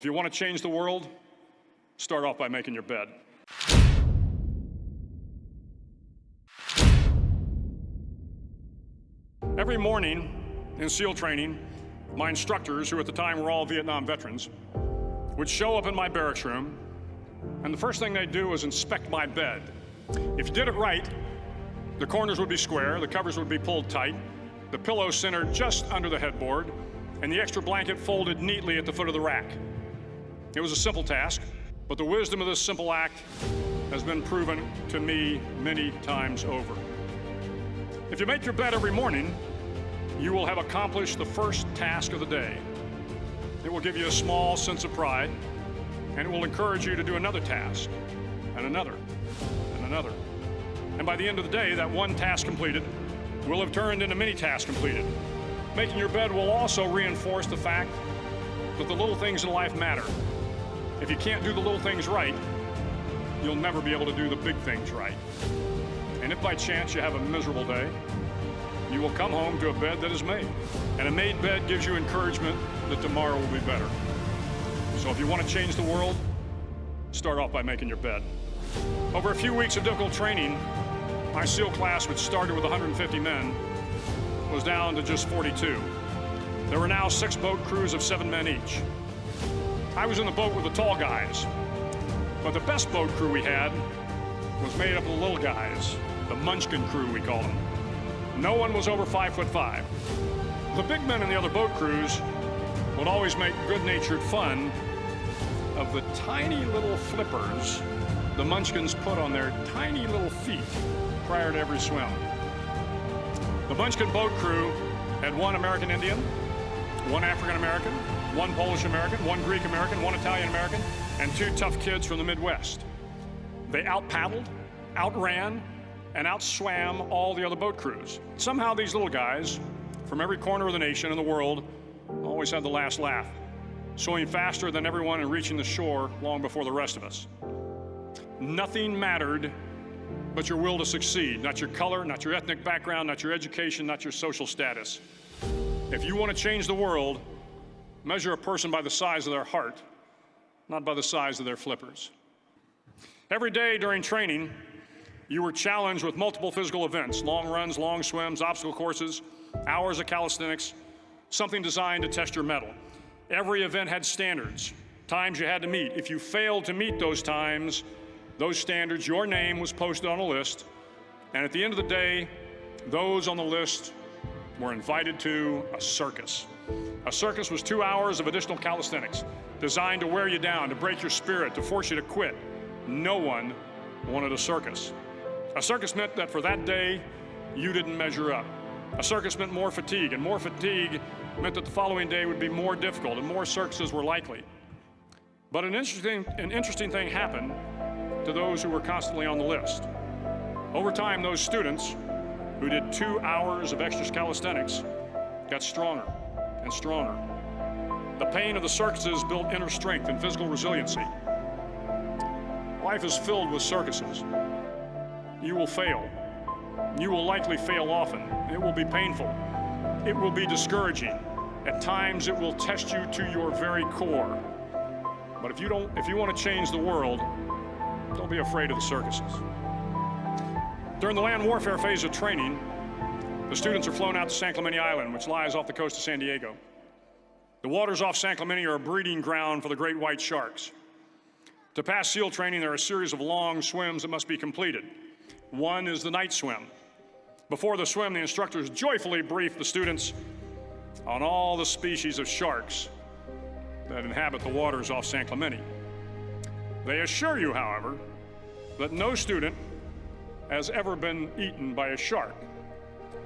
If you want to change the world, start off by making your bed. Every morning in SEAL training, my instructors, who at the time were all Vietnam veterans, would show up in my barracks room, and the first thing they'd do was inspect my bed. If you did it right, the corners would be square, the covers would be pulled tight, the pillow centered just under the headboard, and the extra blanket folded neatly at the foot of the rack. It was a simple task, but the wisdom of this simple act has been proven to me many times over. If you make your bed every morning, you will have accomplished the first task of the day. It will give you a small sense of pride, and it will encourage you to do another task, and another, and another. And by the end of the day, that one task completed will have turned into many tasks completed. Making your bed will also reinforce the fact that the little things in life matter. If you can't do the little things right, you'll never be able to do the big things right. And if by chance you have a miserable day, you will come home to a bed that is made. And a made bed gives you encouragement that tomorrow will be better. So if you want to change the world, start off by making your bed. Over a few weeks of difficult training, my SEAL class, which started with 150 men, was down to just 42. There were now 6 boat crews of 7 men each. I was in the boat with the tall guys, but the best boat crew we had was made up of the little guys, the Munchkin crew, we call them. No one was over 5'5". The big men in the other boat crews would always make good-natured fun of the tiny little flippers the Munchkins put on their tiny little feet prior to every swim. The Munchkin boat crew had 1 American Indian, 1 African American, 1 Polish American, 1 Greek American, 1 Italian American, and 2 tough kids from the Midwest. They out-paddled, outran, and outswam all the other boat crews. Somehow these little guys from every corner of the nation and the world always had the last laugh, swimming faster than everyone and reaching the shore long before the rest of us. Nothing mattered but your will to succeed, not your color, not your ethnic background, not your education, not your social status. If you want to change the world, measure a person by the size of their heart, not by the size of their flippers. Every day during training, you were challenged with multiple physical events, long runs, long swims, obstacle courses, hours of calisthenics, something designed to test your mettle. Every event had standards, times you had to meet. If you failed to meet those times, those standards, your name was posted on a list, and at the end of the day, those on the list were invited to a circus. A circus was 2 hours of additional calisthenics, designed to wear you down, to break your spirit, to force you to quit. No one wanted a circus. A circus meant that for that day, you didn't measure up. A circus meant more fatigue, and more fatigue meant that the following day would be more difficult, and more circuses were likely. But an interesting thing happened to those who were constantly on the list. Over time, those students who did 2 hours of extra calisthenics got stronger and stronger. The pain of the circuses built inner strength and physical resiliency. Life is filled with circuses. You will fail. You will likely fail often. It will be painful. It will be discouraging. At times, it will test you to your very core. But if you want to change the world, don't be afraid of the circuses. During the land warfare phase of training, the students are flown out to San Clemente Island, which lies off the coast of San Diego. The waters off San Clemente are a breeding ground for the great white sharks. To pass SEAL training, there are a series of long swims that must be completed. One is the night swim. Before the swim, the instructors joyfully brief the students on all the species of sharks that inhabit the waters off San Clemente. They assure you, however, that no student has ever been eaten by a shark,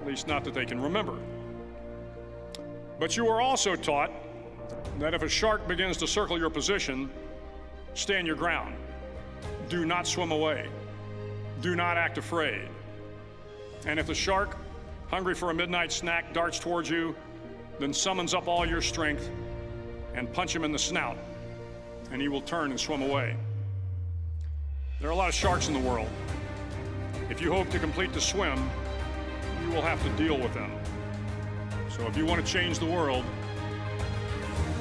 at least not that they can remember. But you are also taught that if a shark begins to circle your position, stand your ground. Do not swim away. Do not act afraid. And if the shark, hungry for a midnight snack, darts towards you, then summons up all your strength and punch him in the snout, and he will turn and swim away. There are a lot of sharks in the world. If you hope to complete the swim, you will have to deal with them. So if you want to change the world,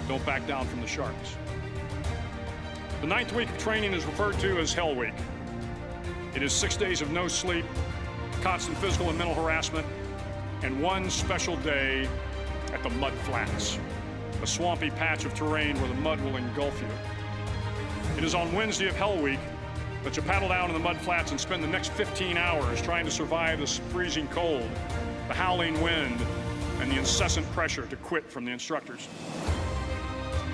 don't back down from the sharks. The 9th week of training is referred to as Hell Week. It is 6 days of no sleep, constant physical and mental harassment, and one special day at the mud flats, a swampy patch of terrain where the mud will engulf you. It is on Wednesday of Hell Week that you paddle down in the mud flats and spend the next 15 hours trying to survive the freezing cold, the howling wind, and the incessant pressure to quit from the instructors.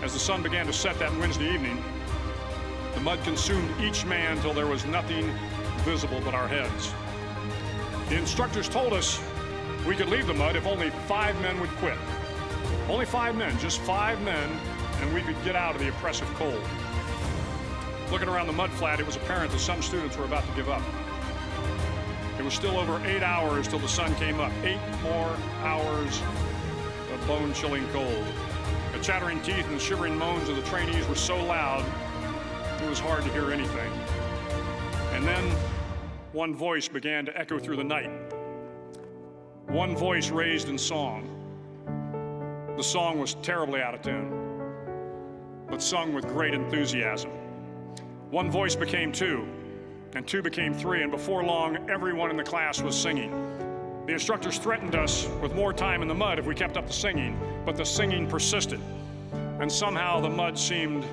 As the sun began to set that Wednesday evening, the mud consumed each man till there was nothing visible but our heads. The instructors told us we could leave the mud if only 5 men would quit. Only 5 men, just 5 men, and we could get out of the oppressive cold. Looking around the mud flat, it was apparent that some students were about to give up. It was still over 8 hours till the sun came up. 8 more hours of bone-chilling cold. The chattering teeth and the shivering moans of the trainees were so loud, it was hard to hear anything. And then one voice began to echo through the night. One voice raised in song. The song was terribly out of tune, but sung with great enthusiasm. One voice became 2, and 2 became 3, and before long, everyone in the class was singing. The instructors threatened us with more time in the mud if we kept up the singing, but the singing persisted, and somehow the mud seemed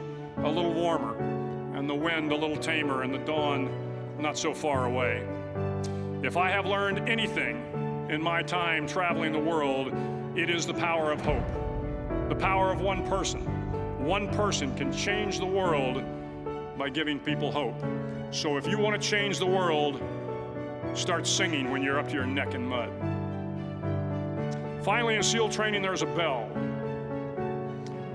a little warmer, and the wind a little tamer, and the dawn not so far away. If I have learned anything in my time traveling the world, it is the power of hope. The power of one person. One person can change the world by giving people hope. So if you want to change the world, start singing when you're up to your neck in mud. Finally, in SEAL training, there's a bell.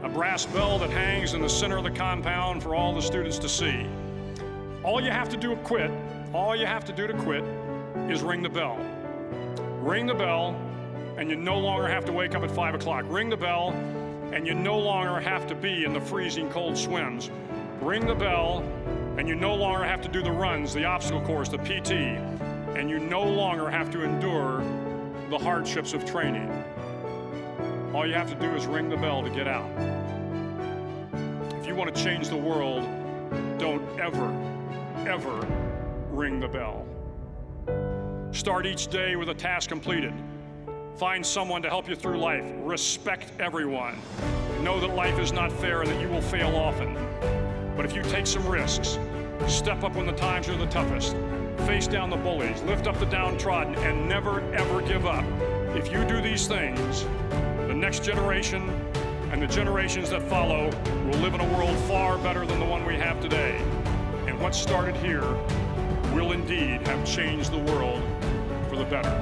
A brass bell that hangs in the center of the compound for all the students to see. All you have to do to quit, is ring the bell. Ring the bell, and you no longer have to wake up at 5 o'clock. Ring the bell, and you no longer have to be in the freezing cold swims. Ring the bell, and you no longer have to do the runs, the obstacle course, the PT, and you no longer have to endure the hardships of training. All you have to do is ring the bell to get out. If you want to change the world, don't ever ring the bell. Start each day with a task completed. Find someone to help you through life. Respect everyone. Know that life is not fair and that you will fail often. But if you take some risks, step up when the times are the toughest, face down the bullies, lift up the downtrodden, and never, ever give up. If you do these things, the next generation and the generations that follow will live in a world far better than the one we have today. And what started here will indeed have changed the world for the better.